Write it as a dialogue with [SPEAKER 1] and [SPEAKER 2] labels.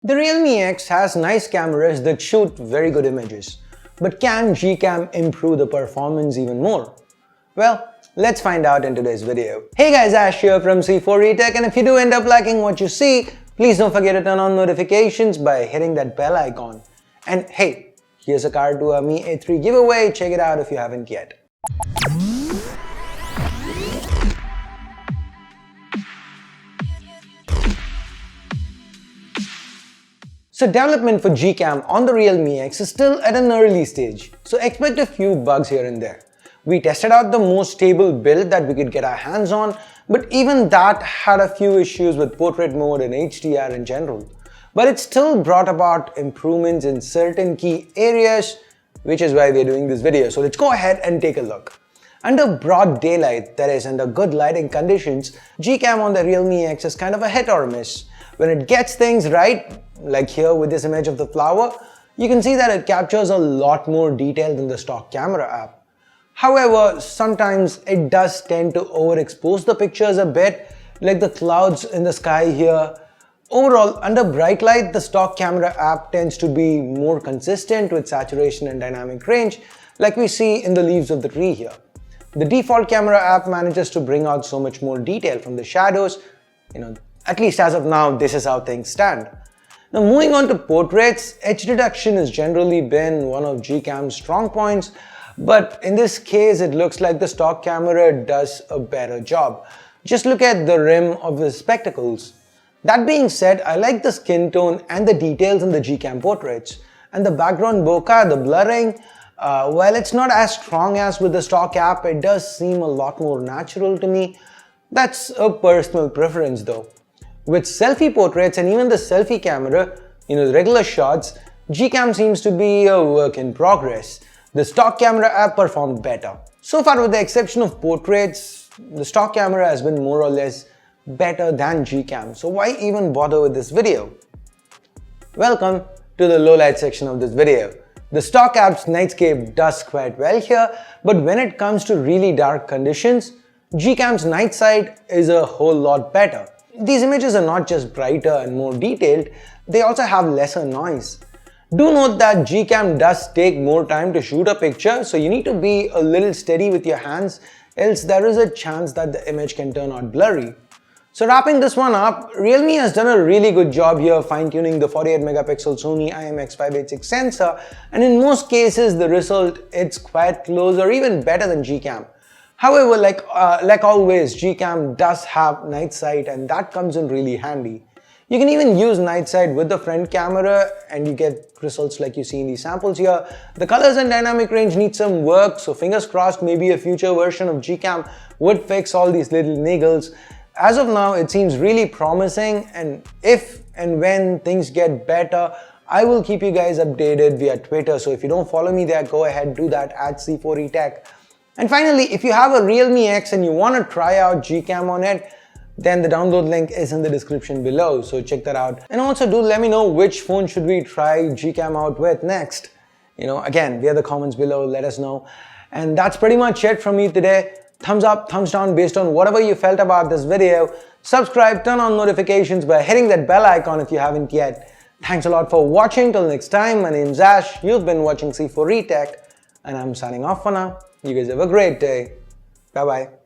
[SPEAKER 1] The Realme X has nice cameras that shoot very good images. But can GCam improve the performance even more? Well, let's find out in today's video. Hey guys, Ash here from C4eTech, and if you do end up liking what you see, please don't forget to turn on notifications by hitting that bell icon. And hey, here's a card to a Mi A3 giveaway, check it out if you haven't yet. So development for GCam on the Realme X is still at an early stage, so expect a few bugs here and there. We tested out the most stable build that we could get our hands on, but even that had a few issues with portrait mode and HDR in general. But it still brought about improvements in certain key areas, which is why we're doing this video. So let's go ahead and take a look. Under broad daylight, that is under good lighting conditions, GCam on the Realme X is kind of a hit or miss. When it gets things right, like here with this image of the flower, you can see that it captures a lot more detail than the stock camera app. However, sometimes it does tend to overexpose the pictures a bit, like the clouds in the sky here. Overall, under bright light, the stock camera app tends to be more consistent with saturation and dynamic range, like we see in the leaves of the tree here. The default camera app manages to bring out so much more detail from the shadows. At least as of now, this is how things stand. Now moving on to portraits, edge reduction has generally been one of GCam's strong points, but in this case it looks like the stock camera does a better job. Just look at the rim of the spectacles. That being said, I like the skin tone and the details in the GCam portraits. And the background bokeh, the blurring, while it's not as strong as with the stock app, it does seem a lot more natural to me. That's a personal preference though. With selfie portraits and even the selfie camera, the regular shots, GCam seems to be a work in progress. The stock camera app performed better. So far, with the exception of portraits, the stock camera has been more or less better than GCam. So why even bother with this video? Welcome to the low light section of this video. The stock app's Nightscape does quite well here, but when it comes to really dark conditions, GCam's night sight is a whole lot better. These images are not just brighter and more detailed, they also have lesser noise. Do note that GCam does take more time to shoot a picture, so you need to be a little steady with your hands, else there is a chance that the image can turn out blurry. So wrapping this one up, Realme has done a really good job here fine-tuning the 48 megapixel Sony IMX586 sensor, and in most cases the result is quite close or even better than GCam. However, like always, GCam does have night sight, and that comes in really handy. You can even use night sight with the front camera and you get results like you see in these samples here. The colors and dynamic range need some work, so fingers crossed maybe a future version of GCam would fix all these little niggles. As of now, it seems really promising, and if and when things get better, I will keep you guys updated via Twitter. So if you don't follow me there, go ahead, do that at C4eTech. And finally, if you have a Realme X and you want to try out GCam on it, then the download link is in the description below, so check that out. And also do let me know which phone should we try GCam out with next. Again, via the comments below, let us know. And that's pretty much it from me today. Thumbs up, thumbs down based on whatever you felt about this video. Subscribe, turn on notifications by hitting that bell icon if you haven't yet. Thanks a lot for watching. Till next time, my name's Ash. You've been watching C4eTech, and I'm signing off for now. You guys have a great day. Bye-bye.